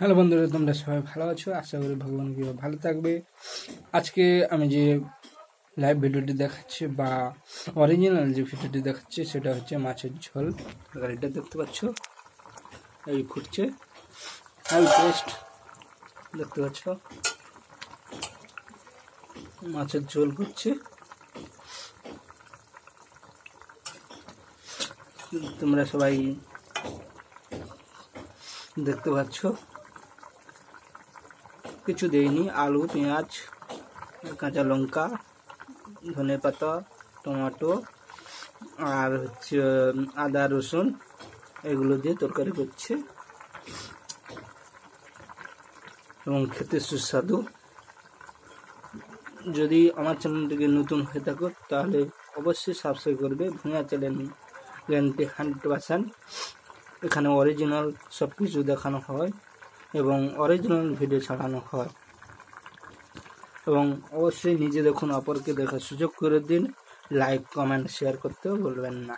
Hello বন্ধুরা, তোমরা সবাই ভালো আছো? আশা করি ভগবান কৃপায় ভালো থাকবে। আজকে আমি যে লাইভ ভিডিওটি দেখাচ্ছি বা অরিজিনাল যে ভিডিওটি দেখাচ্ছি সেটা হচ্ছে মাছের ঝোল। গাড়িটা দেখতে পাচ্ছ, এই ফুটছে, এই পেস্ট দেখতে পাচ্ছ, মাছের ঝোল করছে। তোমরা সবাই দেখতে পাচ্ছ, কিছু দেয়নি, আলু, পেঁয়াজ, কাঁচা লঙ্কা, ধনে পাতা, টমেটো আর হচ্ছে আদা রসুন, এগুলো দিয়ে তরকারি করছে এবং খেতে সুস্বাদু। যদি আমার চ্যানেলটিকে নতুন হয়ে থাকো তাহলে অবশ্যই সাবস্ক্রাইব করবে। Bhuiyan channel guarantee 100%। এখানে অরিজিনাল সব কিছু দেখানো হয় এবং অরিজিনাল ভিডিও ছাড়ানো হয়। এবং অবশ্যই নিজে দেখুন, অপরকে দেখার সুযোগ করে দিন। লাইক, কমেন্ট, শেয়ার করতেও ভুলবেন না।